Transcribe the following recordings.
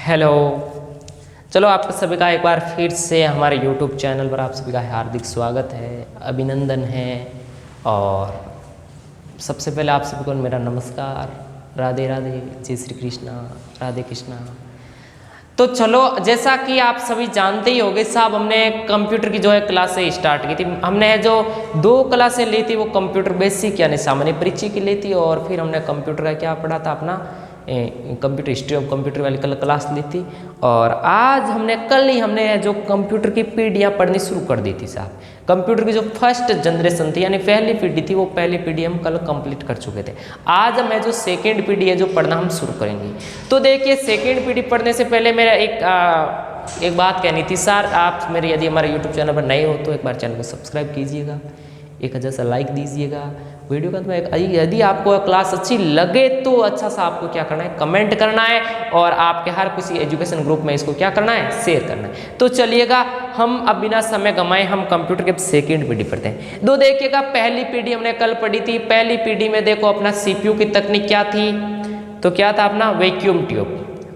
Hello. चलो आप सभी का एक बार फिर से हमारे YouTube चैनल पर आप सभी का हार्दिक स्वागत है, अभिनंदन है। और सबसे पहले आप सभी को मेरा नमस्कार, राधे राधे, जय श्री कृष्णा, राधे कृष्णा। तो चलो, जैसा कि आप सभी जानते ही होंगे साहब, हमने कंप्यूटर की जो है क्लासें स्टार्ट की थी। हमने जो 2 क्लासें ली थी वो कंप्यूटर बेसिक यानी सामान्य परिचय की ली थी, और फिर हमने कंप्यूटर का क्या पढ़ा था, अपना कंप्यूटर हिस्ट्री ऑफ कंप्यूटर वाली कल क्लास ली थी। और आज कल ही हमने जो कंप्यूटर की पीढ़ियाँ पढ़नी शुरू कर दी थी साहब। कंप्यूटर की जो फर्स्ट जनरेशन थी यानी पहली पीढ़ी थी, वो पहली पीढ़ी हम कल कंप्लीट कर चुके थे। आज हमें जो सेकेंड पीढ़ी है जो पढ़ना हम शुरू करेंगे। तो देखिए, सेकेंड पीढ़ी पढ़ने से पहले मेरा एक बात कहनी थी सर, आप मेरे यदि हमारे यूट्यूब चैनल पर नए हो तो एक बार चैनल को सब्सक्राइब कीजिएगा, एक अच्छा सा लाइक दीजिएगा वीडियो का। तो यदि आपको क्लास अच्छी लगे तो अच्छा सा आपको क्या करना है, कमेंट करना है, और आपके हर किसी एजुकेशन ग्रुप में इसको क्या करना है, शेयर करना है। तो चलिएगा, हम अब बिना समय गंवाए हम कंप्यूटर के सेकेंड पीढ़ी पढ़ते हैं। तो देखिएगा, पहली पीढ़ी हमने कल पढ़ी थी। पहली पीढ़ी में देखो अपना सीपीयू की तकनीक क्या थी, तो क्या था अपना वैक्यूम ट्यूब,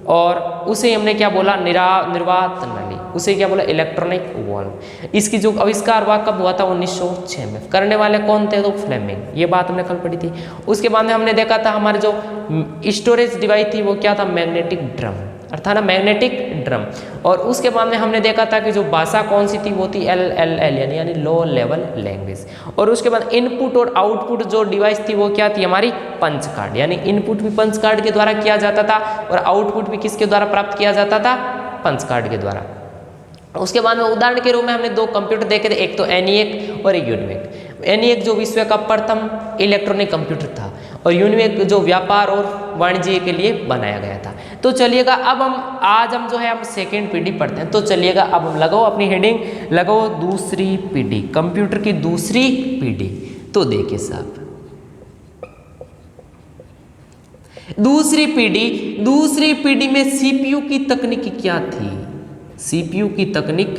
और उसे हमने क्या बोला, निर्वात नली, उसे क्या बोला, इलेक्ट्रॉनिक वाल्व। इसकी जो आविष्कार हुआ कब हुआ था, 1906 में। करने वाले कौन थे, तो फ्लेमिंग। ये बात हमने कल पढ़ी थी। उसके बाद में हमने देखा था हमारे जो स्टोरेज डिवाइस थी वो क्या था, मैग्नेटिक ड्रम, अर्थात ना मैग्नेटिक ड्रम। और उसके बाद में हमने देखा था कि जो भाषा कौन सी थी वो थी LLL यानी लो लेवल लैंग्वेज। और उसके बाद इनपुट और आउटपुट जो डिवाइस थी वो क्या थी, हमारी पंच कार्ड, यानी इनपुट भी पंच कार्ड के द्वारा किया जाता था और आउटपुट भी किसके द्वारा प्राप्त किया जाता था, पंच कार्ड के द्वारा। उसके बाद में उदाहरण के रूप में हमने 2 कंप्यूटर देखे थे, एक तो ENIAC और एक UNIVAC। ENIAC जो विश्व का प्रथम इलेक्ट्रॉनिक कंप्यूटर था, और UNIVAC जो व्यापार और वाणिज्य के लिए बनाया गया था। तो चलिएगा, अब आज हम जो है हम सेकेंड पीढ़ी पढ़ते हैं। तो चलिएगा, अब हम लगाओ अपनी हेडिंग, लगाओ दूसरी पीढ़ी, कंप्यूटर की दूसरी पीढ़ी। तो देखिए साहब, दूसरी पीढ़ी में सीपीयू की तकनीक क्या थी, सीपीयू की तकनीक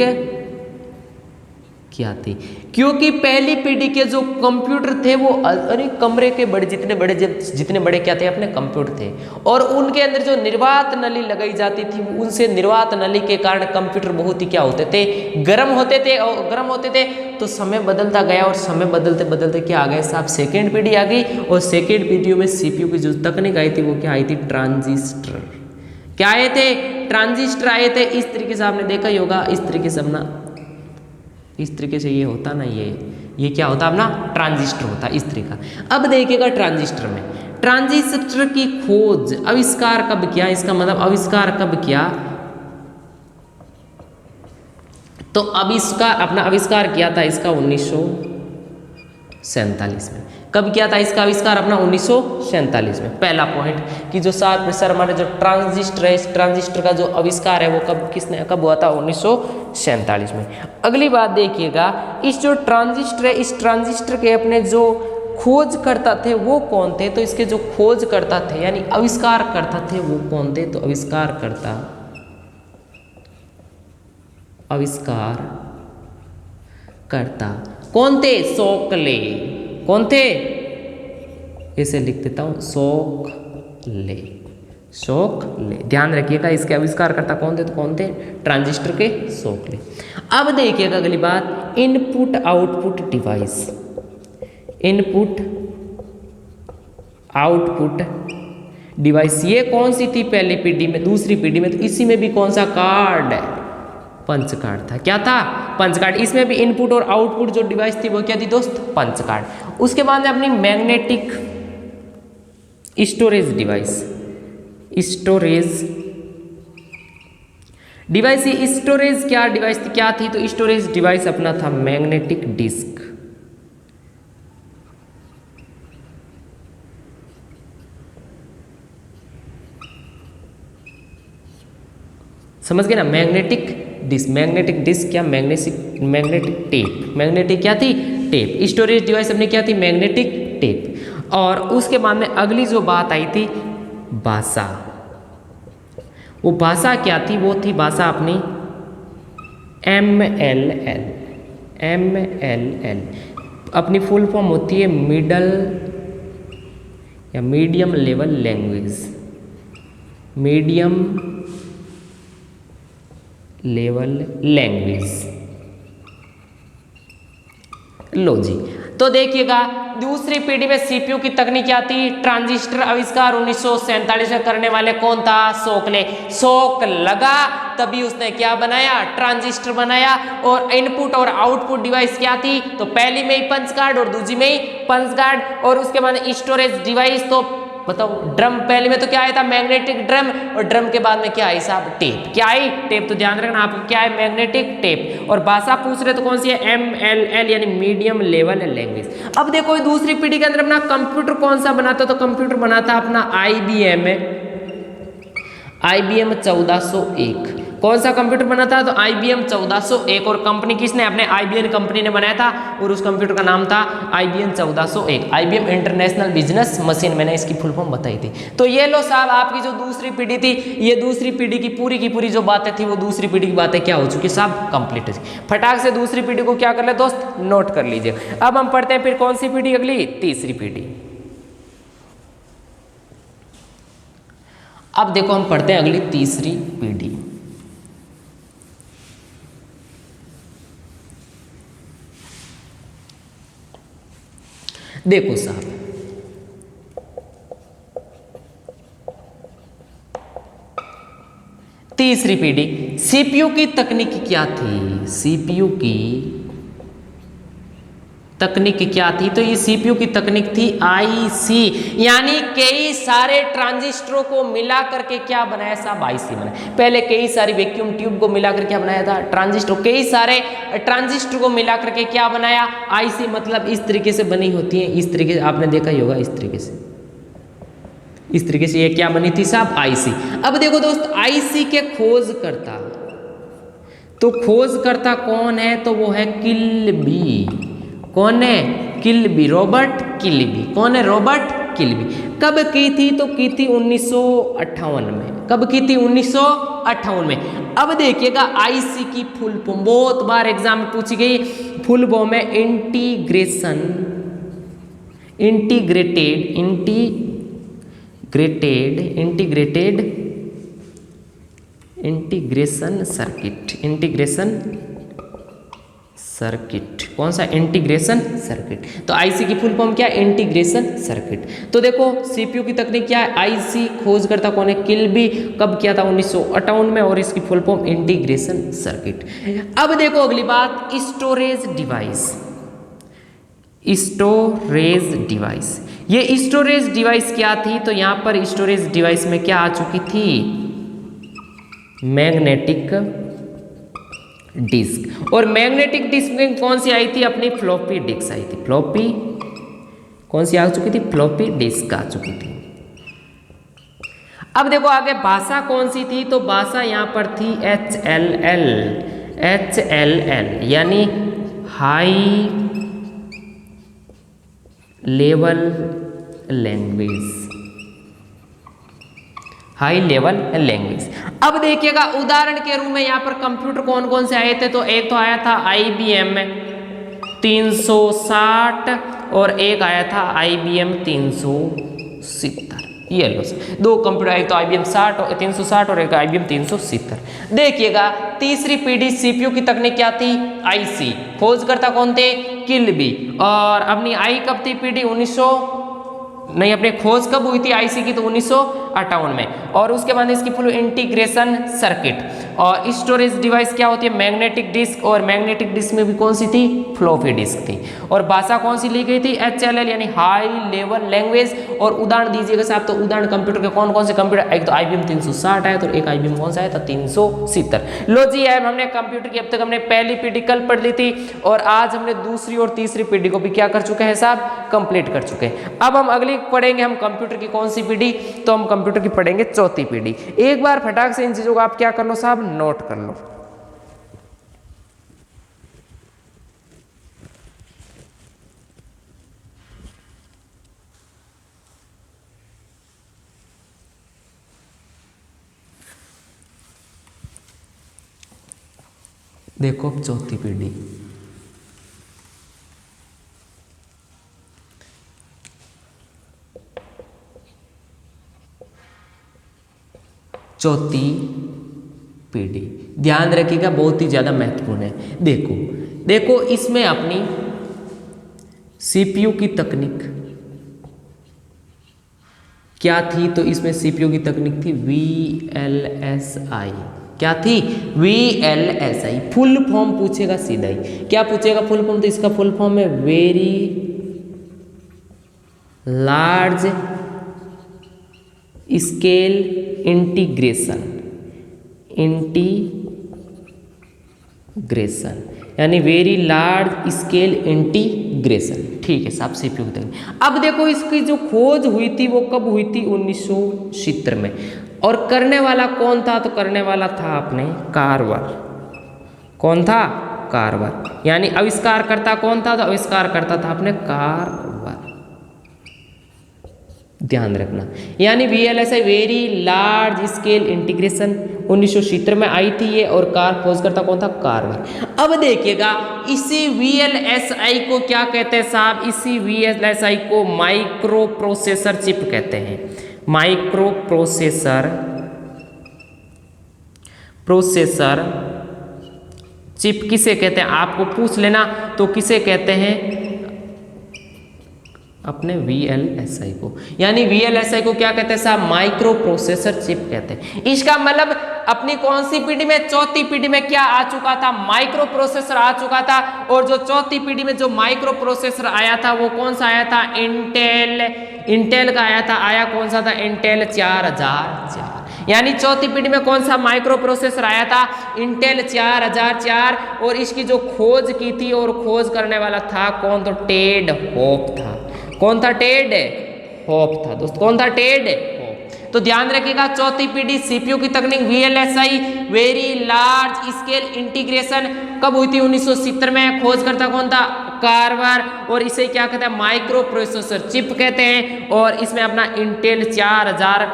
क्या थी, क्योंकि पहली पीढ़ी के जो कंप्यूटर थे वो कमरे के जितने बड़े क्या थे, अपने कंप्यूटर थे, और उनके अंदर जो निर्वात नली लगाई जाती थी, उनसे निर्वात नली के कारण कंप्यूटर बहुत ही क्या होते थे, गर्म होते थे। तो समय बदलता गया, और समय बदलते बदलते क्या आ गया साहब, सेकेंड पीढ़ी आ गई। और सेकेंड पीढ़ी में सीपीयू की जो तकनीक आई थी वो क्या आई थी, ट्रांजिस्टर। क्या आए थे, ट्रांजिस्टर आए थे। इस तरीके से आपने देखा ही होगा, इस तरीके से अपना, इस तरीके से ये होता ना, ये क्या होता अपना, ट्रांजिस्टर होता इस तरीका। अब देखिएगा, ट्रांजिस्टर की खोज, आविष्कार कब किया, इसका मतलब आविष्कार कब किया, तो अपना आविष्कार किया था इसका 1947 में। कब किया था इसका आविष्कार, अपना 1947 में। पहला पॉइंट कि जो सर हमारे जो ट्रांजिस्टर है, इस ट्रांजिस्टर का जो आविष्कार है वो कब हुआ था, 1947 में। अगली बात देखिएगा, इस जो ट्रांजिस्टर है, इस ट्रांजिस्टर के अपने जो खोज करता थे वो कौन थे, तो इसके जो खोज करता थे यानी आविष्कार करता थे वो कौन थे, तो आविष्कार करता कौन थे, शोकले। कौन थे, इसे लिख देता हूं, शोकले। ध्यान रखिएगा, इसके आविष्कार करता कौन थे, तो कौन थे, ट्रांजिस्टर के शोकले। अब देखिएगा अगली बात, इनपुट आउटपुट डिवाइस, ये कौन सी थी पहली पीढ़ी में, दूसरी पीढ़ी में, तो इसी में भी कौन सा कार्ड, पंच कार्ड था। क्या था, पंच कार्ड। इसमें भी इनपुट और आउटपुट जो डिवाइस थी वो क्या थी दोस्त, पंच कार्ड। उसके बाद में अपनी मैग्नेटिक स्टोरेज डिवाइस, स्टोरेज क्या थी, तो स्टोरेज डिवाइस अपना था मैग्नेटिक डिस्क। समझ गए ना, मैग्नेटिक डिस्क क्या, मैग्नेटिक टेप, मैग्नेटिक क्या थी, टेप। स्टोरेज डिवाइस अपनी क्या थी, मैग्नेटिक टेप। और उसके बाद में अगली जो बात आई थी, भाषा। वो भाषा क्या थी, वो थी भाषा अपनी MLL, अपनी फुल फॉर्म होती है मिडल या medium level language, medium level language. लो जी, तो देखिएगा दूसरी पीढ़ी में सीपीयू की तकनीक क्या थी? ट्रांजिस्टर आविष्कार 1947 में करने वाले कौन था? शोक ने। शोक लगा तभी उसने क्या बनाया? ट्रांजिस्टर बनाया। और इनपुट और आउटपुट डिवाइस क्या थी? तो पहली में ही पंच कार्ड और दूसरी में ही पंच कार्ड। और उसके बाद स्टोरेज डिवाइस तो बताओ, ड्रम पहले में तो क्या आया था? Magnetic drum. और ड्रम के बाद में क्या आई साहब? टेप। क्या आई? टेप। तो ध्यान रखना आपको, क्या है? Magnetic tape. और भाषा पूछ रहे तो कौन सी है? MLL यानी मीडियम लेवल लैंग्वेज। अब देखो दूसरी पीढ़ी के अंदर अपना कंप्यूटर कौन सा बनाता? तो कंप्यूटर बनाता अपना IBM है, IBM 1401। कौन सा कंप्यूटर बना था? तो IBM 1401। और कंपनी किसने? अपने IBM कंपनी ने बनाया था। और उस कंप्यूटर का नाम था IBM 1401, IBM international business machine. मैंने इसकी फुल फॉर्म बताई थी। तो ये लो साहब, आपकी जो दूसरी पीढ़ी थी, ये दूसरी पीढ़ी की पूरी जो बातें थी, वो दूसरी पीढ़ी की बातें क्या हो चुकी साहब? कंप्लीट हो चुकी। फटाक से दूसरी पीढ़ी को क्या कर ले दोस्त? नोट कर लीजिए। अब हम पढ़ते हैं फिर कौन सी पीढ़ी अगली? तीसरी पीढ़ी। अब देखो हम पढ़ते हैं अगली तीसरी पीढ़ी। देखो साहब, तीसरी पीढ़ी सीपीयू की तकनीक क्या थी? सीपीयू की तकनीक क्या थी? तो ये सीपीयू की तकनीक थी आईसी, यानी कई सारे ट्रांजिस्टरों को मिला करके क्या बनाया साहब? आईसी बनाया। पहले कई सारी वैक्यूम ट्यूब को मिलाकर क्या बनाया था? ट्रांजिस्टर। कई सारे ट्रांजिस्टर को मिला करके क्या बनाया? आईसी। मतलब इस तरीके से बनी होती है, इस तरीके से आपने देखा ही होगा, इस तरीके से, इस तरीके से ये क्या बनी थी साहब? आईसी। अब देखो दोस्त, आईसी के खोज करता, तो खोज करता कौन है? तो वो है किल्बी। कौन है? Kilby, Robert Kilby. कौन है? Robert Kilby. कब की थी? तो की थी 1958 में। कब की थी? 1958 में। अब देखिएगा आईसी की फुल फॉर्म बहुत बार एग्जाम में पूछी गई। फुल फॉर्म है इंटीग्रेशन, इंटीग्रेशन सर्किट। कौन सा? Integration circuit. तो आईसी की फुल फॉर्म क्या? Integration circuit. तो देखो सीपीयू की तकनीक क्या है? आईसी। खोज करता कौन है? किल्बी। कब किया था? 1958 में। और इसकी फुल फॉर्म इंटीग्रेशन सर्किट। अब देखो अगली बात, स्टोरेज डिवाइस। ये स्टोरेज डिवाइस क्या थी? तो यहां पर स्टोरेज डिवाइस में क्या आ चुकी थी? Magnetic disk. और मैग्नेटिक डिस्क में कौन सी आई थी? अपनी फ्लॉपी डिस्क आई थी। फ्लॉपी कौन सी आ चुकी थी? फ्लॉपी डिस्क आ चुकी थी। अब देखो आगे भाषा कौन सी थी? तो भाषा यहां पर थी HLL यानी हाई लेवल लैंग्वेज। अब देखिएगा उदाहरण के रूप में यहाँ पर कंप्यूटर कौन कौन से आए थे? तो एक तो आया था IBM 360 और एक आया था IBM 370। ये लो सर, दो कंप्यूटर, एक तो IBM 360 और एक IBM 370। देखिएगा तीसरी पीढ़ी सीपीयू की तकनीक क्या थी? आईसी। खोज करता कौन थे? किल्बी। और अपनी आई कब थी पीढ़ी? अपने खोज कब हुई थी आईसी की? तो 1958 में। और उसके बाद इसकी फुल इंटीग्रेशन सर्किट। और स्टोरेज डिवाइस क्या होती है? Magnetic disk. और मैग्नेटिक डिस्क में भी कौन सी थी? फ्लॉपी डिस्क थी। और भाषा कौन सी ली गई थी? HLL यानी हाई लेवल लैंग्वेज। और उदाहरण दीजिएगा साहब, तो उदाहरण कंप्यूटर के कौन कौन से कंप्यूटर? एक तो IBM 360 आया था और एक IBM कौन सा आया था? 370। लो जी, हमने कंप्यूटर की अब तक हमने पहली पीढ़ी कल पढ़ ली थी और आज हमने दूसरी और तीसरी पीढ़ी को भी क्या कर चुके हैं साहब? कंप्लीट कर चुके हैं। अब हम अगली पढ़ेंगे हम कंप्यूटर की कौन सी पीढ़ी? तो हम कंप्यूटर की पढ़ेंगे चौथी पीढ़ी। एक बार फटाक से इन चीजों को आप क्या कर लो साहब? नोट कर लो। देखो अब चौथी पीढ़ी। चौथी पीढ़ी। ध्यान रखिएगा, बहुत ही ज़्यादा महत्वपूर्ण है। देखो देखो इसमें अपनी सीपीयू की तकनीक क्या थी, तो इसमें सीपीयू की तकनीक थी VLSI। क्या थी? VLSI। फुल फॉर्म पूछेगा सीधा ही, क्या पूछेगा फुल फॉर्म, तो इसका फुल फॉर्म है वेरी लार्ज स्केल इंटीग्रेशन। यानी वेरी लार्ज स्केल इंटीग्रेशन। ठीक है साहब, सीपीयू की तकनीक। अब देखो इसकी जो खोज हुई थी वो कब हुई थी? 1970 में। और करने वाला कौन था? तो करने वाला था अपने कार्वर। कौन था? कार्वर। यानी आविष्कारकर्ता कौन था? तो आविष्कारकर्ता था अपने कार्वर। ध्यान रखना, यानी VLSI very large scale integration 1970 में आई थी ये, और खोजकर्ता कौन था? कार्वर। अब देखिएगा इसी VLSI को क्या कहते हैं साहब? इसी VLSI को माइक्रो प्रोसेसर चिप कहते हैं। माइक्रो प्रोसेसर चिप किसे कहते हैं? आपको पूछ लेना, तो किसे कहते हैं? अपने VLSI को। यानी VLSI को क्या कहते हैं साहब? माइक्रो प्रोसेसर चिप कहते हैं। इसका मतलब अपनी कौन सी पीढ़ी में? चौथी पीढ़ी में क्या आ चुका था? माइक्रो प्रोसेसर आ चुका था। और जो चौथी पीढ़ी में जो माइक्रो प्रोसेसर आया था वो कौन सा आया था? इंटेल का आया था। आया कौन सा था? इंटेल 4004। यानी चौथी पीढ़ी में कौन सा माइक्रो प्रोसेसर आया था? इंटेल 4004। और इसकी जो खोज की थी और खोज करने वाला था कौन? तो टेड होप था। कौन था? टेड होप था दोस्त। कौन था? Ted hope. तो ध्यान रखिएगा, चौथी पीढ़ी सीपीयू की तकनीक VLSI very large scale integration कब हुई थी? 1970 में। खोजकर्ता कौन था? कार्वर। और इसे क्या कहते हैं? माइक्रो प्रोसेसर चिप कहते हैं। और इसमें अपना इंटेल 4000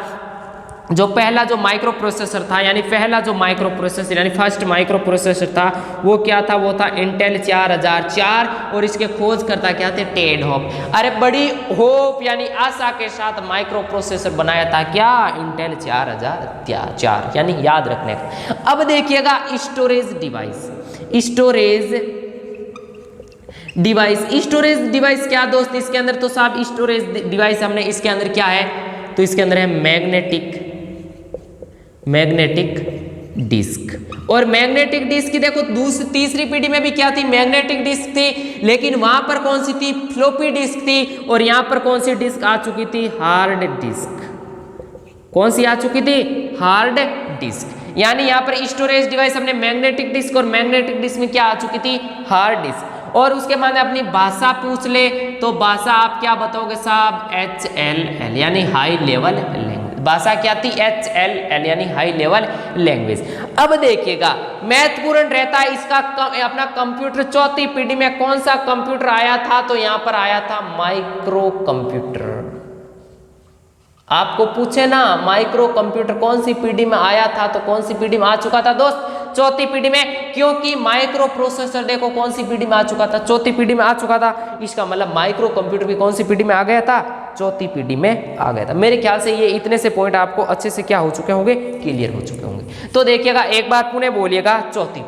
जो पहला जो माइक्रो प्रोसेसर था, यानी पहला जो माइक्रो प्रोसेसर यानी फर्स्ट माइक्रो प्रोसेसर था वो क्या था? वो था इंटेल 4004। और इसके खोजकर्ता क्या थे? Ted hope. अरे बड़ी होप यानी आशा के साथ माइक्रो प्रोसेसर बनाया था। क्या? इंटेल 4004। यानी याद रखने का। अब देखिएगा स्टोरेज डिवाइस क्या दोस्त? इसके अंदर तो साहब स्टोरेज डिवाइस हमने इसके अंदर क्या है? तो इसके अंदर है मैग्नेटिक डिस्क। और मैग्नेटिक डिस्क की देखो तीसरी पीढ़ी में भी क्या थी? मैग्नेटिक डिस्क थी। लेकिन वहां पर कौन सी थी? फ्लॉपी डिस्क थी। और यहां पर कौन सी डिस्क आ चुकी थी? Hard disk. कौन सी आ चुकी थी? Hard disk. यानी यहां पर स्टोरेज डिवाइस हमने मैग्नेटिक डिस्क, और मैग्नेटिक डिस्क में क्या आ चुकी थी? Hard disk. और उसके बाद अपनी भाषा पूछ ले तो भाषा आप क्या बताओगे साहब? HLL यानी हाई लेवल लैंग्वेज। भाषा क्या थी? HLL यानी हाई लेवल लैंग्वेज। अब देखिएगा महत्वपूर्ण रहता है इसका अपना कंप्यूटर। चौथी पीढ़ी में कौन सा कंप्यूटर आया था? तो यहां पर आया था माइक्रो कंप्यूटर। आपको पूछे ना माइक्रो कंप्यूटर कौन सी पीढ़ी में आया था, तो कौन सी पीढ़ी में आ चुका था दोस्त? चौथी पीढ़ी में। क्योंकि माइक्रो प्रोसेसर देखो कौन सी पीढ़ी में आ चुका था? चौथी पीढ़ी में आ चुका था। इसका मतलब माइक्रो कंप्यूटर भी कौन सी पीढ़ी में आ गया था? चौथी पीढ़ी में आ गया था। मेरे ख्याल से ये इतने से पॉइंट आपको अच्छे से क्या हो चुके होंगे? क्लियर हो चुके होंगे। तो देखिएगा एक बार पुनः बोलिएगा, चौथी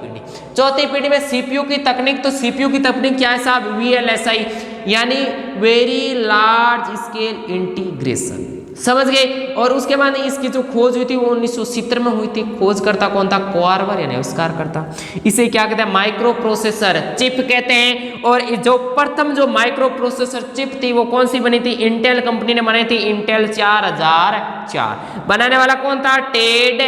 पीढ़ी में सीपीयू की तकनीक। तो सीपीयू की तकनीक क्या है साहब? VLSI यानी वेरी लार्ज स्केल इंटीग्रेशन। समझ गए? और उसके बाद इसकी जो खोज हुई थी वो 1970 में हुई थी। खोजकर्ता कौन था? कार्वर यानी आविष्कारकर्ता। इसे क्या कहते हैं? माइक्रो प्रोसेसर चिप कहते हैं। और जो प्रथम जो माइक्रो प्रोसेसर चिप थी वो कौन सी बनी थी? इंटेल कंपनी ने बनाई थी। इंटेल 4004। बनाने वाला कौन था? Ted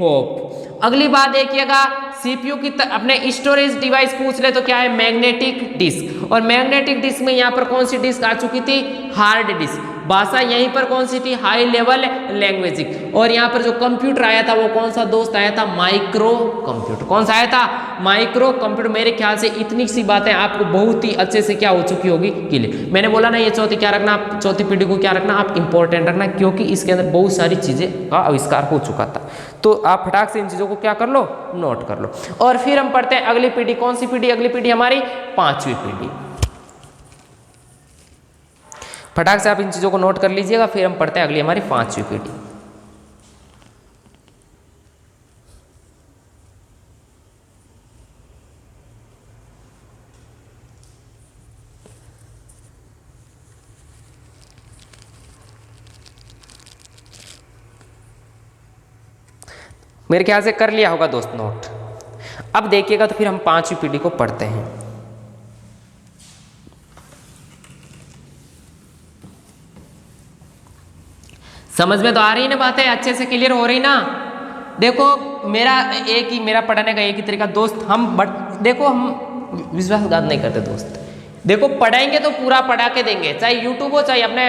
hope. अगली बात देखिएगा, सीपीयू की अपने स्टोरेज डिवाइस पूछ ले तो क्या है? Magnetic disk. और मैग्नेटिक डिस्क में यहाँ पर कौन सी डिस्क आ चुकी थी? Hard disk. भाषा यहीं पर कौन सी थी? High level language. और यहाँ पर जो कंप्यूटर आया था वो कौन सा दोस्त आया था? Micro computer. कौन सा आया था? Micro computer. मेरे ख्याल से इतनी सी बातें आपको बहुत ही अच्छे से क्या हो चुकी होगी? क्लियर। मैंने बोला ना ये चौथी क्या रखना, चौथी पीढ़ी को क्या रखना आप? इंपॉर्टेंट रखना, क्योंकि इसके अंदर बहुत सारी चीजें का आविष्कार हो चुका था। तो आप फटाक से इन चीजों को क्या कर लो? नोट कर लो। और फिर हम पढ़ते हैं अगली पीढ़ी। कौन सी पीढ़ी? अगली पीढ़ी हमारी पांचवी पीढ़ी। फटाक से आप इन चीजों को नोट कर लीजिएगा। फिर हम पढ़ते हैं अगली हमारी पांचवी पीढ़ी। मेरे ख्याल से कर लिया होगा दोस्त नोट। अब देखिएगा तो फिर हम 5वीं पीढ़ी को पढ़ते हैं। समझ में तो आ रही ना बातें, अच्छे से क्लियर हो रही ना। देखो मेरा पढ़ाने का एक ही तरीका दोस्त, देखो हम विश्वासघात नहीं करते दोस्त। देखो पढ़ाएंगे तो पूरा पढ़ा के देंगे, चाहे यूट्यूब हो चाहे अपने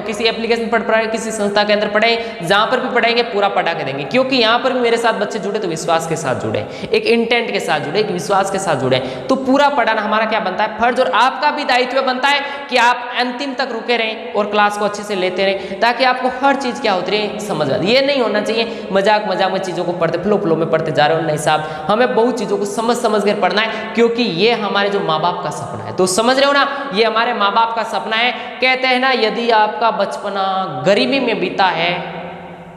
किसी एप्लीकेशन पर पढ़ाए, किसी संस्था के अंदर पढ़े, जहाँ पर भी पढ़ाएंगे पूरा पढ़ा के देंगे। क्योंकि यहाँ पर भी मेरे साथ बच्चे जुड़े तो विश्वास के साथ जुड़े, एक इंटेंट के साथ जुड़े, एक विश्वास के साथ जुड़े, तो पूरा पढ़ाना हमारा क्या बनता है, फर्ज। और आपका भी दायित्व बनता है कि आप अंतिम तक रुके रहें और क्लास को अच्छे से लेते रहें, ताकि आपको हर चीज़ क्या होती रहे समझ आ। ये नहीं होना चाहिए मजाक में चीज़ों को पढ़ते फ्लो में पढ़ते जा रहे हो। नहीं साहब, हमें बहुत चीज़ों को समझ कर पढ़ना है, क्योंकि ये हमारे जो माँ बाप का सपना है। तो समझ रहे हो ना, ये हमारे माँ बाप का सपना है। कहते हैं ना, यदि आपका बचपना गरीबी में बीता है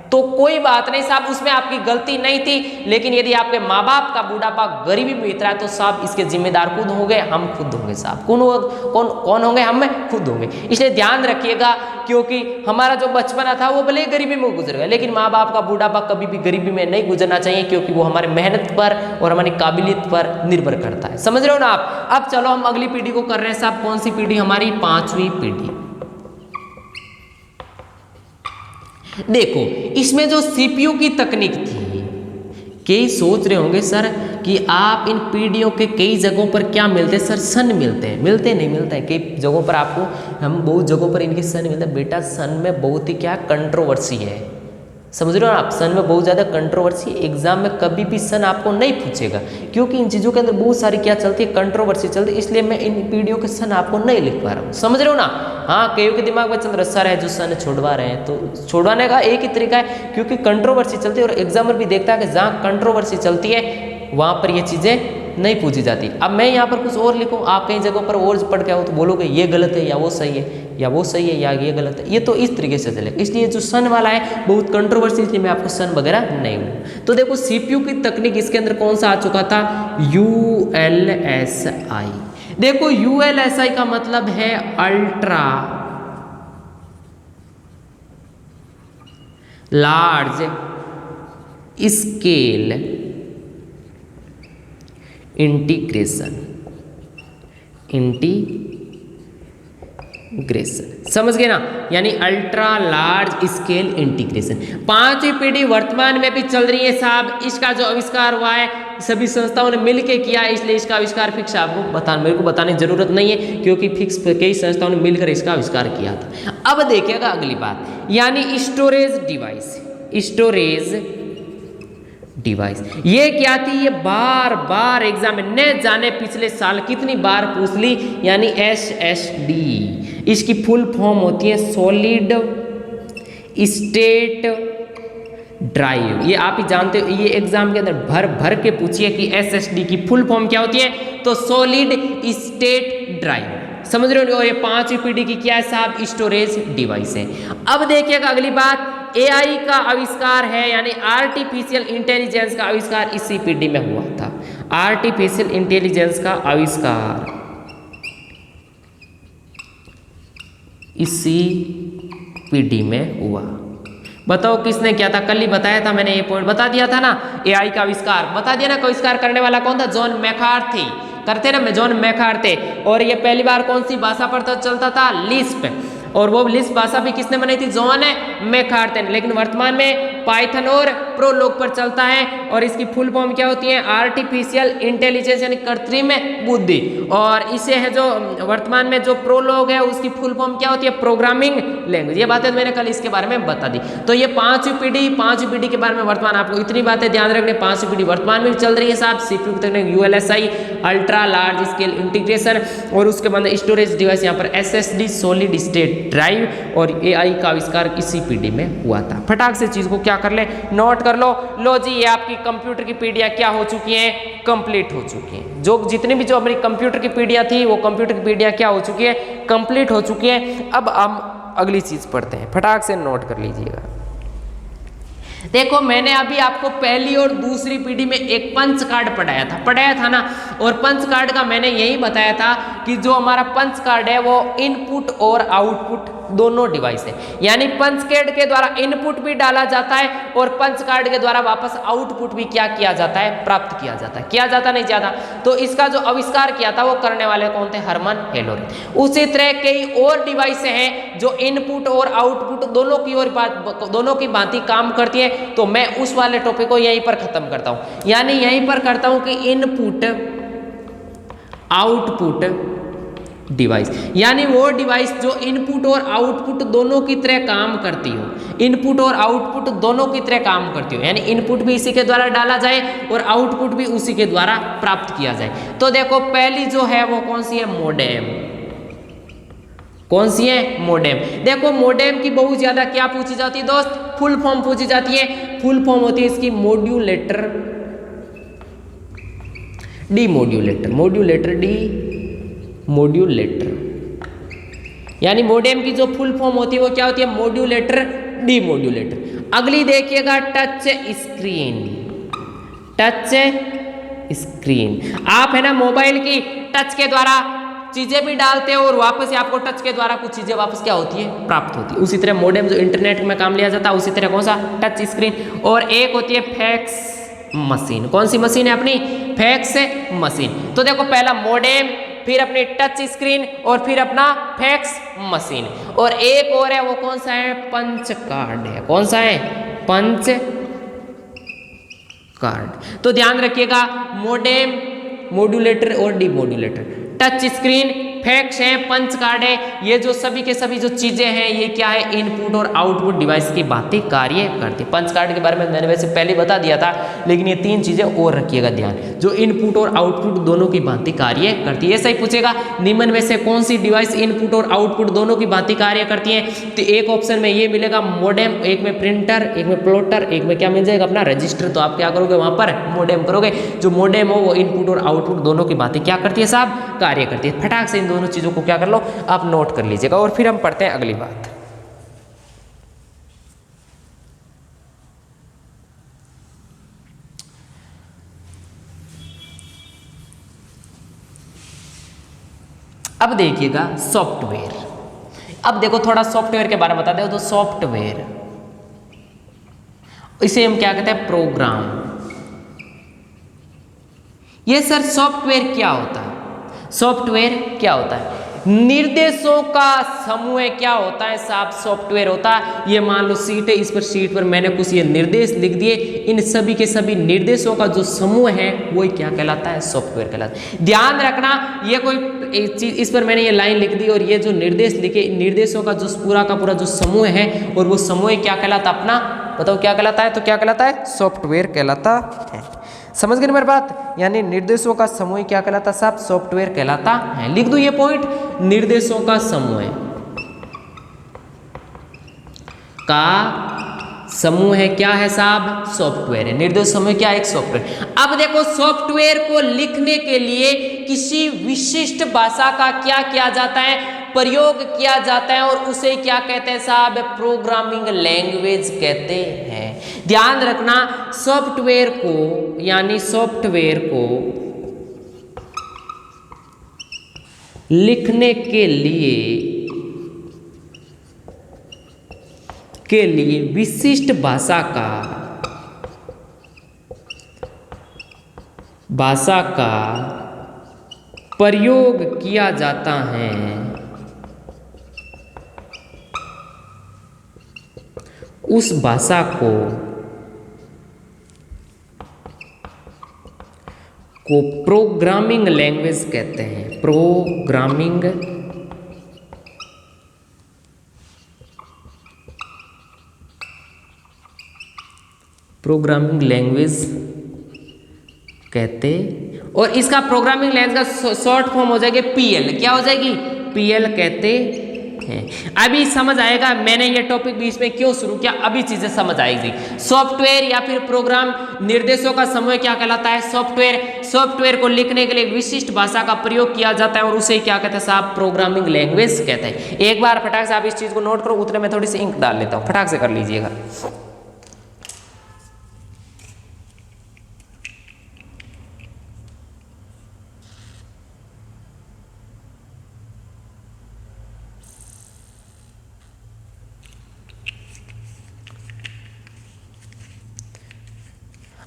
तो कोई बात नहीं साहब, उसमें आपकी गलती नहीं थी। लेकिन यदि आपके माँ बाप का बुढ़ापा गरीबी में बीत रहा है तो साहब इसके जिम्मेदार खुद होंगे, हम खुद होंगे साहब। कौन होंगे, हम खुद होंगे। इसलिए ध्यान रखिएगा, क्योंकि हमारा जो बचपना था वो भले गरीबी में गुजर गया, लेकिन माँ बाप का बुढ़ापा कभी भी गरीबी में नहीं गुजरना चाहिए, क्योंकि वो हमारे मेहनत पर और हमारी काबिलियत पर निर्भर करता है। समझ रहे हो ना आप। अब चलो हम अगली पीढ़ी को कर रहे हैं साहब। कौन सी पीढ़ी, हमारी 5वीं पीढ़ी। देखो इसमें जो सीपीयू की तकनीक थी, कई सोच रहे होंगे सर कि आप इन पीढ़ियों के कई जगहों पर क्या मिलते हैं सर, सन मिलते हैं। नहीं मिलता है, कई जगहों पर आपको, हम बहुत जगहों पर इनके सन मिलता है। बेटा सन में बहुत ही क्या कंट्रोवर्सी है, समझ रहे हो आप। सन में बहुत ज़्यादा कंट्रोवर्सी, एग्जाम में कभी भी सन आपको नहीं पूछेगा, क्योंकि इन चीज़ों के अंदर बहुत सारी क्या चलती है, कंट्रोवर्सी चलती है। इसलिए मैं इन पीढ़ियों के सन आपको नहीं लिख पा रहा हूँ, समझ रहे हो ना। हाँ, कईयों के दिमाग में चल रहा सर है जो सन छुड़वा रहे हैं, तो छुड़वाने का एक ही तरीका है, क्योंकि कंट्रोवर्सी चलती है और एग्जामर भी देखता है कि जहाँ कंट्रोवर्सी चलती है वहाँ पर ये चीज़ें नहीं पूछी जाती। अब मैं यहाँ पर कुछ और लिखूँ, आप कई जगहों पर और पढ़ के आओ तो बोलोगे ये गलत है या वो सही है, या वो सही है या ये गलत है। ये तो इस तरीके से चलेगा। इसलिए जो सन वाला है बहुत कंट्रोवर्सी, इसलिए मैं आपको सन वगैरह नहीं हूँ। तो देखो सीपीयू की तकनीक इसके अंदर कौन सा आ चुका था, ULSI। देखो ULSI का मतलब है अल्ट्रा लार्ज स्केल इंटीग्रेशन। समझ गए ना, यानी अल्ट्रा लार्ज स्केल इंटीग्रेशन। 5वीं पीढ़ी वर्तमान में भी चल रही है साहब। इसका जो आविष्कार हुआ है सभी संस्थाओं ने मिलकर किया है, इसलिए इसका आविष्कार फिक्स आपको मेरे को बताने की जरूरत नहीं है, क्योंकि फिक्स कई संस्थाओं ने मिलकर इसका आविष्कार किया था। अब देखिएगा अगली बात, यानी स्टोरेज डिवाइस। ये क्या थी, ये बार एग्जाम में न जाने पिछले साल कितनी बार पूछ ली, यानी SSD। इसकी फुल फॉर्म होती है सॉलिड स्टेट ड्राइव। ये आप ही जानते हो, ये एग्जाम के अंदर भर के पूछिए कि SSD की फुल फॉर्म क्या होती है, तो सॉलिड स्टेट ड्राइव। समझ रहे हो। और ये 5वीं पीढ़ी की क्या है साहब, स्टोरेज डिवाइस है। अब देखिएगा अगली बात, AI का आविष्कार है, यानी आर्टिफिशियल इंटेलिजेंस का आविष्कार इसी पीढ़ी में हुआ था। आर्टिफिशियल इंटेलिजेंस का आविष्कार इसी पीढ़ी में हुआ। बताओ किसने किया था, कल ही बताया था मैंने, ये पॉइंट बता दिया था ना। AI का आविष्कार बता दिया ना, आविष्कार करने वाला कौन था, जॉन मैकार्थी। करते ना, जॉन मैकार्थी। और ये पहली बार कौन सी भाषा पर तो चलता था, लिस्प। और वो लिस्प भाषा भी किसने बनाई थी, जॉन मैकार्थी ने। लेकिन वर्तमान में पाइथन और प्रोलॉग पर चलता है। और इसकी फुल फॉर्म क्या होती है, आर्टिफिशियल इंटेलिजेंस, यानी कृत्रिम बुद्धि। और इसे है जो वर्तमान में जो प्रोलॉग है उसकी फुल फॉर्म क्या होती है, प्रोग्रामिंग लैंग्वेज। ये बातें मैंने कल इसके बारे में बता दी। तो ये 5वीं पीढ़ी के बारे में वर्तमान आपको इतनी बातें ध्यान रखने। 5वीं पीढ़ी वर्तमान में भी चल रही है साहब। सीपीयू की तकनीक ULSI ultra large scale integration, और उसके बाद स्टोरेज डिवाइस यहाँ पर SSD सॉलिड स्टेट ड्राइव, और AI का आविष्कार इसी पीढ़ी में हुआ था। फटाक से चीज को क्या कर ले, नोट कर लो जी। ये आपकी कंप्यूटर की पीढ़ियां क्या हो चुकी हैं, कंप्लीट हो चुकी हैं। जो जितनी भी जो हमारी कंप्यूटर की पीढ़ियां थी वो कंप्यूटर की पीढ़ियां क्या हो चुकी है, कंप्लीट हो चुकी है। अब हम अगली चीज पढ़ते हैं, फटाक से नोट कर लीजिएगा। देखो मैंने अभी आपको पहली और दूसरी पीढ़ी में एक पंच कार्ड पढ़ाया था ना। और पंच कार्ड का मैंने यही बताया था कि जो हमारा पंच कार्ड है वो इनपुट और आउटपुट दोनों डिवाइस है। यानी पंच कार्ड के द्वारा इनपुट भी डाला जाता है और पंच कार्ड के द्वारा वापस आउटपुट भी क्या किया जाता है, प्राप्त किया जाता है। किया जाता नहीं ज्यादा। तो इसका जो आविष्कार किया था वो करने वाले कौन थे, हरमन हेलोरेथ। उसी तरह कई और डिवाइस हैं जो इनपुट और आउटपुट दोनों की भांति काम करती है। तो मैं उस वाले टॉपिक को यहीं पर खत्म करता हूं। यानी यहीं पर करता हूं कि इनपुट आउटपुट डिवाइस, यानी वो डिवाइस जो इनपुट और आउटपुट दोनों की तरह काम करती हो, इनपुट और आउटपुट दोनों की तरह काम करती हो। यानी इनपुट भी इसी के द्वारा डाला जाए और आउटपुट भी उसी के द्वारा प्राप्त किया जाए। तो देखो पहली जो है वो कौन सी है, मोडेम। कौन सी है, मोडेम। देखो मोडेम की बहुत ज्यादा क्या पूछी जाती है दोस्त, फुल फॉर्म पूछी जाती है। फुल फॉर्म होती है इसकी मॉड्यूलेटर डीमॉड्यूलेटर, मॉड्यूलेटर। यानी मोडेम की जो फुल फॉर्म होती है वो क्या होती है, मॉड्यूलेटर डीमॉड्यूलेटर। अगली देखिएगा टच स्क्रीन, टच स्क्रीन। आप है ना मोबाइल की टच के द्वारा चीजें भी डालते हो और वापस से आपको टच के द्वारा कुछ चीजें वापस क्या होती है, प्राप्त होती है। उसी तरह मोडेम जो इंटरनेट में काम लिया जाता है, उसी तरह कौन सा, टच स्क्रीन। और एक होती है फैक्स मशीन। कौन सी मशीन है अपनी, फैक्स मशीन। तो देखो पहला मोडेम, फिर अपनी टच स्क्रीन और फिर अपना फैक्स मशीन। और एक और है वो कौन सा है, पंच कार्ड है। कौन सा है, पंच कार्ड। तो ध्यान रखिएगा मोडेम, मॉड्यूलेटर और डीमॉड्यूलेटर, टच स्क्रीन, फैक्स है, पंच कार्ड है, ये जो सभी के सभी जो चीजें हैं ये क्या है, इनपुट और आउटपुट डिवाइस की भांति कार्य करती है। पंच कार्ड के बारे में मैंने वैसे पहले बता दिया था, लेकिन ये तीन चीजें और रखिएगा ध्यान, जो इनपुट और आउटपुट दोनों की भांति कार्य करती है। ऐसा ही पूछेगा निम्न में से कौन सी डिवाइस इनपुट और आउटपुट दोनों की भांति कार्य करती है। तो एक ऑप्शन में ये मिलेगा मोडेम, एक में प्रिंटर, एक में प्लॉटर, एक में क्या मिल जाएगा, अपना रजिस्टर। तो आप क्या करोगे, वहां पर मोडेम करोगे। जो मोडेम हो वो इनपुट और आउटपुट दोनों की भांति क्या करती है साहब, कार्य करती है। फटाक से इन दोनों चीजों को क्या कर लो, आप नोट कर लीजिएगा। और फिर हम पढ़ते हैं अगली बात। अब देखिएगा सॉफ्टवेयर। अब देखो थोड़ा सॉफ्टवेयर के बारे में बताते हो। तो सॉफ्टवेयर, इसे हम क्या कहते हैं, प्रोग्राम। ये सर सॉफ्टवेयर क्या होता है, सॉफ्टवेयर क्या होता है, निर्देशों का समूह क्या होता है साहब, सॉफ्टवेयर होता है। ये मान लो सीट है, इस पर सीट पर मैंने कुछ ये निर्देश लिख दिए, इन सभी के सभी निर्देशों का जो समूह है वो क्या कहलाता है, सॉफ्टवेयर कहलाता है। ध्यान रखना, ये कोई एक चीज, इस पर मैंने ये लाइन लिख दी और ये जो निर्देश लिखे, निर्देशों का जो पूरा का पूरा जो समूह है, और वो समूह क्या कहलाता, अपना बताओ क्या कहलाता है, तो क्या कहलाता है, सॉफ्टवेयर कहलाता है। समझ गए मेरी बात। यानी निर्देशों का समूह क्या कहलाता साहब, सॉफ्टवेयर कहलाता है। लिख दो ये पॉइंट, निर्देशों का समूह है क्या है साहब, सॉफ्टवेयर है। निर्देश समूह क्या है, एक सॉफ्टवेयर। अब देखो सॉफ्टवेयर को लिखने के लिए किसी विशिष्ट भाषा का क्या किया जाता है, प्रयोग किया जाता है, और उसे क्या कहते हैं साहब, प्रोग्रामिंग लैंग्वेज कहते हैं। ध्यान रखना, सॉफ्टवेयर को, यानी सॉफ्टवेयर को लिखने के लिए विशिष्ट भाषा का प्रयोग किया जाता है। उस भाषा को प्रोग्रामिंग लैंग्वेज कहते हैं। प्रोग्रामिंग लैंग्वेज कहते, और इसका प्रोग्रामिंग लैंग्वेज का शॉर्ट फॉर्म हो जाएगी पीएल। क्या हो जाएगी, पीएल कहते हैं। अभी समझ आएगा मैंने ये टॉपिक बीच में क्यों शुरू किया, अभी चीजें समझ आएगी। सॉफ्टवेयर या फिर प्रोग्राम निर्देशों का समूह क्या कहलाता है, सॉफ्टवेयर को लिखने के लिए विशिष्ट भाषा का प्रयोग किया जाता है, और उसे क्या कहते हैं साहब, प्रोग्रामिंग लैंग्वेज कहते हैं। एक बार फटाक से आप इस चीज को नोट करो, उतने में थोड़ी सी इंक डाल लेता हूं, फटाक से कर लीजिएगा।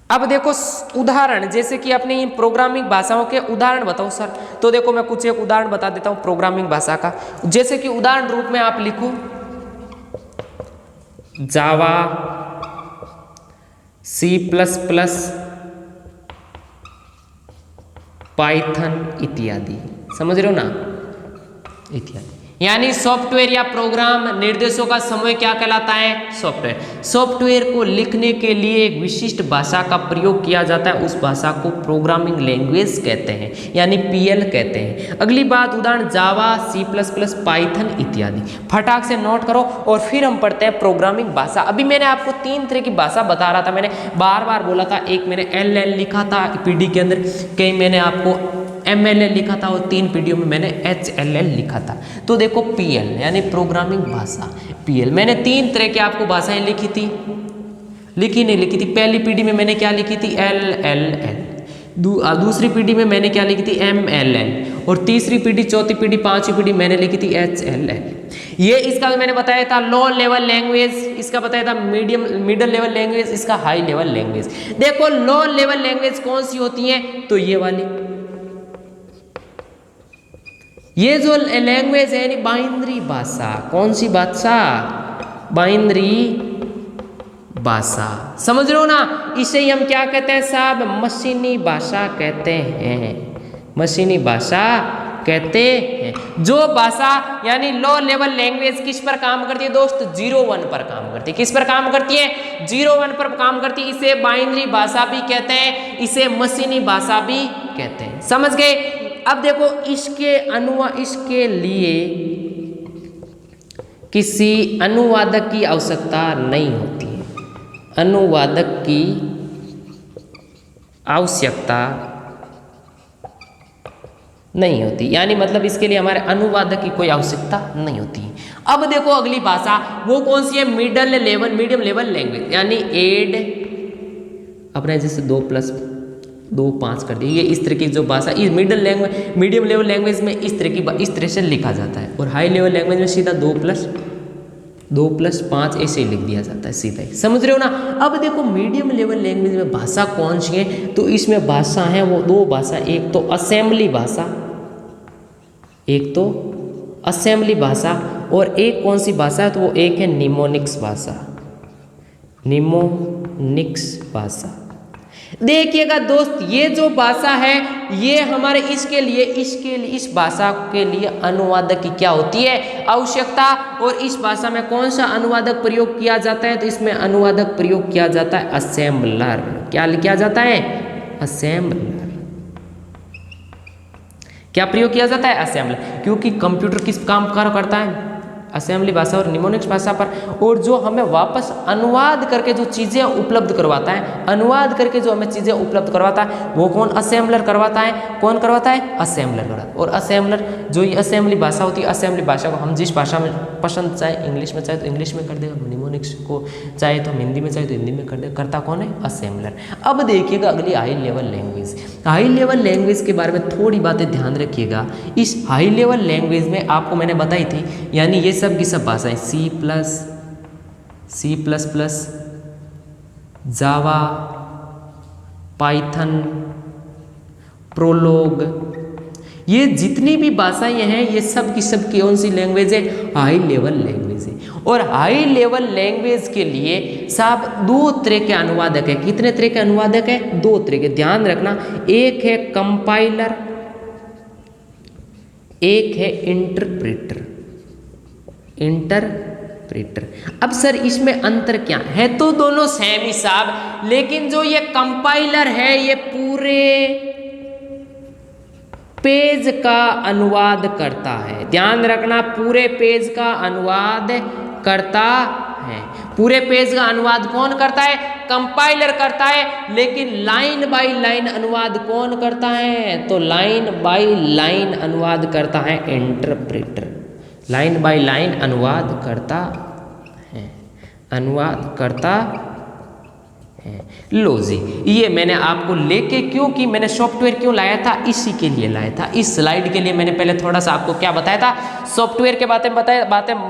अब देखो उदाहरण, जैसे कि अपने इन प्रोग्रामिंग भाषाओं के उदाहरण बताओ सर, तो देखो मैं कुछ एक उदाहरण बता देता हूँ प्रोग्रामिंग भाषा का। जैसे कि उदाहरण रूप में आप लिखो जावा, C++, पाइथन इत्यादि, समझ रहे हो ना, इत्यादि। यानी सॉफ्टवेयर या प्रोग्राम निर्देशों का समूह क्या कहलाता है? सॉफ्टवेयर। सॉफ्टवेयर को लिखने के लिए एक विशिष्ट भाषा का प्रयोग किया जाता है, उस भाषा को प्रोग्रामिंग लैंग्वेज कहते हैं, यानी PL कहते हैं। अगली बात, उदाहरण जावा, C++, पाइथन इत्यादि। फटाक से नोट करो और फिर हम पढ़ते हैं प्रोग्रामिंग भाषा। अभी मैंने आपको 3 तरह की भाषा बता रहा था, मैंने बार बार बोला था। एक मैंने LL लिखा था PD के अंदर, कहीं मैंने आपको MLL लिखा था और 3 पीडीओ में मैंने HLL लिखा था। तो देखो PL यानी प्रोग्रामिंग भाषा, PL मैंने 3 तरह की आपको भाषाएं लिखी थी, लिखी नहीं लिखी थी। पहली पीडी में मैंने क्या लिखी थी? LLL। दूसरी पीडी में मैंने क्या लिखी थी? MLL। और तीसरी पीडी, चौथी पीडी, पांचवी पीडी मैंने लिखी थी HLL। ये इसका मैंने बताया था लो लेवल लैंग्वेज, इसका बताया था मिडल लेवल लैंग्वेज, इसका हाई लेवल लैंग्वेज। देखो लो लेवल लैंग्वेज कौन सी होती है? तो ये वाली, ये जो लैंग्वेज है यानी बाइनरी भाषा। कौन सी भाषा? बाइनरी भाषा, समझ रहे हो ना। इसे ही हम क्या कहते हैं साहब? मशीनी भाषा कहते हैं, मशीनी भाषा कहते हैं। जो भाषा यानी लो लेवल लैंग्वेज किस पर काम करती है दोस्त? 0-1 पर काम करती है। किस पर काम करती है? 0-1 पर काम करती है। इसे बाइनरी भाषा भी कहते हैं, इसे मशीनी भाषा भी कहते हैं, समझ गए। अब देखो इसके लिए किसी अनुवादक की आवश्यकता नहीं होती है, अनुवादक की आवश्यकता नहीं होती, यानी मतलब इसके लिए हमारे अनुवादक की कोई आवश्यकता नहीं होती। अब देखो अगली भाषा वो कौन सी है? मीडियम लेवल लैंग्वेज, यानी एड अपने जैसे 2+2=5 कर दिए। ये इस तरह की जो भाषा इस मीडियम लेवल लैंग्वेज में इस तरह से लिखा जाता है, और हाई लेवल लैंग्वेज में सीधा 2+5 ऐसे ही लिख दिया जाता है, सीधा ही, समझ रहे हो ना। अब देखो मीडियम लेवल लैंग्वेज में भाषा कौन सी है? तो इसमें भाषा है वो 2 भाषा, एक तो असेंबली भाषा, एक तो असेंबली भाषा, और एक कौन सी भाषा है? तो वो एक है निमोनिक्स भाषा, निमोनिक्स भाषा। देखिएगा दोस्त, ये जो भाषा है ये हमारे इसके लिए इस भाषा के लिए अनुवादक की क्या होती है? आवश्यकता। और इस भाषा में कौन सा अनुवादक प्रयोग किया जाता है? तो इसमें अनुवादक प्रयोग किया जाता है असेंबलर। क्या किया जाता है? असेंबलर। क्या प्रयोग किया जाता है? असेंबलर। क्योंकि कंप्यूटर किस काम करता है? असेंबली भाषा और निमोनिक्स भाषा पर। और जो हमें वापस अनुवाद करके जो चीज़ें उपलब्ध करवाता है, अनुवाद करके जो हमें चीज़ें उपलब्ध करवाता है वो कौन? असेंबलर करवाता है। कौन करवाता है? असेंबलर करवाता है। और असेंबलर जो ये असेंबली भाषा होती है, असेंबली भाषा को हम जिस भाषा में पसंद, चाहे इंग्लिश में चाहे तो इंग्लिश में कर देगा, निमोनिक्स को चाहे तो हिंदी में चाहे तो हिंदी में कर देगा। करता कौन है? असेंबलर। अब देखिएगा अगली high level language. High level language के बारे में थोड़ी बातें ध्यान रखिएगा। इस हाई लेवल लैंग्वेज में आपको मैंने बताई थी, यानी ये सब की सब भाषाएं C++, जावा, पाइथन, प्रोलोग, ये जितनी भी भाषाएं हैं ये सब की सब कौन सी लैंग्वेज है? हाई लेवल लैंग्वेज है। और हाई लेवल लैंग्वेज के लिए साहब 2 तरह के अनुवादक है। कितने तरह के अनुवादक है? 2 तरह के, ध्यान रखना। एक है कंपाइलर, एक है इंटरप्रेटर। अब सर इसमें अंतर क्या है? तो दोनों सेम ही साहब, लेकिन जो ये कंपाइलर है ये पूरे पेज का अनुवाद करता है। ध्यान रखना, पूरे पेज का अनुवाद करता है। पूरे पेज का अनुवाद कौन करता है? कंपाइलर करता है। लेकिन लाइन बाय लाइन अनुवाद कौन करता है? तो लाइन बाय लाइन अनुवाद करता है इंटरप्रेटर। लाइन बाय लाइन अनुवाद करता है, अनुवाद करता है। लो जी, ये मैंने आपको लेके, क्योंकि मैंने सॉफ्टवेयर क्यों लाया था? इसी के लिए लाया था। इस स्लाइड के लिए मैंने पहले थोड़ा सा आपको क्या बताया था? सॉफ्टवेयर के बातें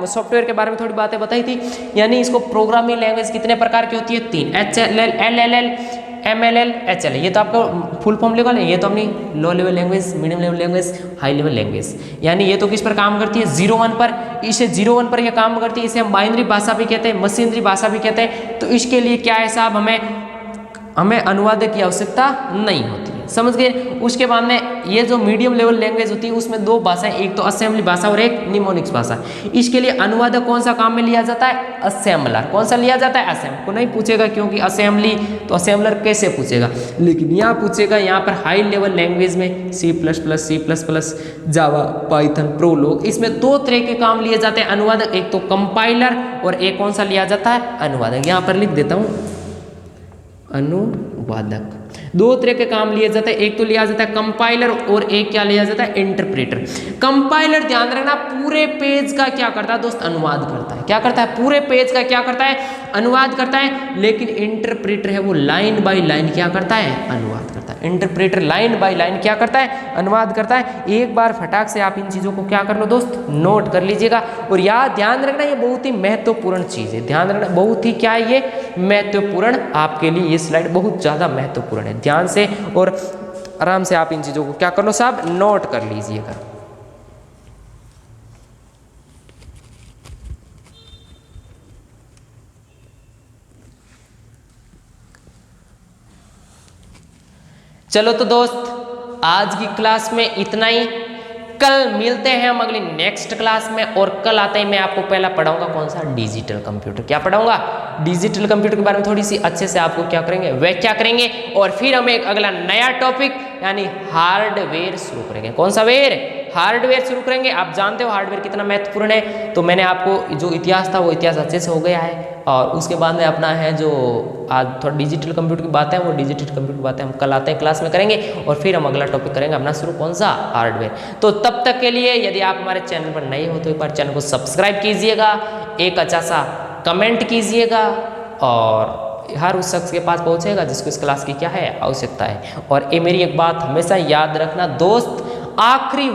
सॉफ्टवेयर के बारे में थोड़ी बातें बताई थी। यानी इसको प्रोग्रामिंग लैंग्वेज कितने प्रकार की होती है? 3, HLL, LLL, MLL HL, ये तो आपका फुल फॉर्म लिखा है, ये तो अपनी low level language, medium level language, high level language, यानी ये तो किस पर काम करती है 01 पर, इसे 01 पर ये काम करती है, इसे हम बाइनरी भाषा भी कहते हैं, मशीनरी भाषा भी कहते हैं। तो इसके लिए क्या है साहब, हमें अनुवादक की आवश्यकता नहीं होती है, समझ गए। उसके बाद में ये जो मीडियम लेवल लैंग्वेज होती है उसमें दो भाषाएं, एक तो असेंबली भाषा और एक निमोनिक्स भाषा। इसके लिए अनुवादक कौन सा काम में लिया जाता है, असेंबलर। कौन सा लिया जाता है, असेंबलर को नहीं पूछेगा, क्योंकि असेंबली तो असेंबलर कैसे पूछेगा, लेकिन यहाँ पूछेगा, यहाँ पर हाई लेवल लैंग्वेज में C++, जावा, पाइथन, प्रोलॉग, इसमें दो तरह के काम लिए जाते हैं अनुवादक, एक तो कंपाइलर और एक कौन सा लिया जाता है, अनुवादक। यहाँ पर लिख देता हूँ अनुवादक। दो तरह के काम लिए जाते हैं, एक तो लिया जाता है कंपाइलर और एक क्या लिया जाता है, इंटरप्रेटर। कंपाइलर ध्यान रखना पूरे पेज का क्या करता है दोस्त, अनुवाद करता है। क्या करता है, पूरे पेज का क्या करता है, अनुवाद करता है। लेकिन इंटरप्रेटर है वो लाइन बाय लाइन क्या करता है, अनुवाद करता है। इंटरप्रेटर लाइन बाय लाइन क्या करता है, अनुवाद करता है। एक बार फटाक से आप इन चीजों को क्या कर लो दोस्त, नोट कर लीजिएगा। और याद ध्यान रखना ये बहुत ही महत्वपूर्ण चीज है, ध्यान रखना बहुत ही क्या है, ये महत्वपूर्ण, आपके लिए ये स्लाइड बहुत ज्यादा महत्वपूर्ण है। ध्यान से और आराम से आप इन चीजों को क्या कर लो साहब, नोट कर लीजिएगा। चलो तो दोस्त आज की क्लास में इतना ही, कल मिलते हैं हम अगली नेक्स्ट क्लास में। और कल आते ही मैं आपको पहला पढ़ाऊंगा कौन सा, डिजिटल कंप्यूटर। क्या पढ़ाऊंगा, डिजिटल कंप्यूटर के बारे में थोड़ी सी अच्छे से आपको क्या करेंगे, व्याख्या करेंगे। और फिर हम एक अगला नया टॉपिक यानी हार्डवेयर शुरू करेंगे। कौन सा वेयर, हार्डवेयर शुरू करेंगे। आप जानते हो हार्डवेयर कितना महत्वपूर्ण है, तो मैंने आपको जो इतिहास था वो इतिहास अच्छे से हो गया है। और उसके बाद में अपना है जो आज थोड़ा डिजिटल कंप्यूटर की बातें हैं, वो डिजिटल कंप्यूटर की बातें हम कल आते हैं क्लास में करेंगे। और फिर हम अगला टॉपिक करेंगे अपना शुरू, कौन सा, हार्डवेयर। तो तब तक के लिए यदि आप हमारे चैनल पर नए हो तो एक बार चैनल को सब्सक्राइब कीजिएगा, एक अच्छा सा कमेंट कीजिएगा, और हर उस शख्स के पास पहुंचेगा जिसको इस क्लास की क्या है, आवश्यकता है। और ये मेरी एक बात हमेशा याद रखना दोस्त, आखिरी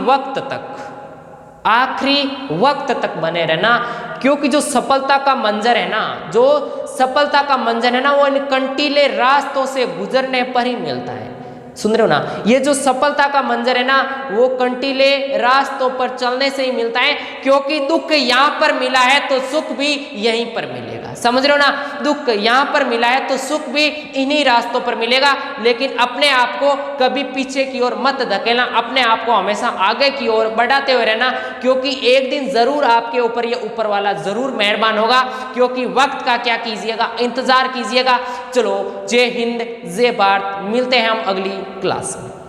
वक्त तक बने रहना, क्योंकि जो सफलता का मंजर है ना, जो सफलता का मंजर है ना, वो इन कंटीले रास्तों से गुजरने पर ही मिलता है। सुन रहे हो ना, ये जो सफलता का मंजर है ना, वो कंटीले रास्तों पर चलने से ही मिलता है। क्योंकि दुख यहाँ पर मिला है तो सुख भी यहीं पर मिलेगा, समझ रहे हो ना। दुख यहाँ पर मिला है तो सुख भी इन्हीं रास्तों पर मिलेगा। लेकिन अपने आप को कभी पीछे की ओर मत धकेलना, अपने आप को हमेशा आगे की ओर बढ़ाते हुए रहना, क्योंकि एक दिन जरूर आपके ऊपर ये ऊपर वाला जरूर मेहरबान होगा। क्योंकि वक्त का क्या कीजिएगा, इंतजार कीजिएगा। चलो, जय हिंद, जय भारत, मिलते हैं हम अगली क्लास में।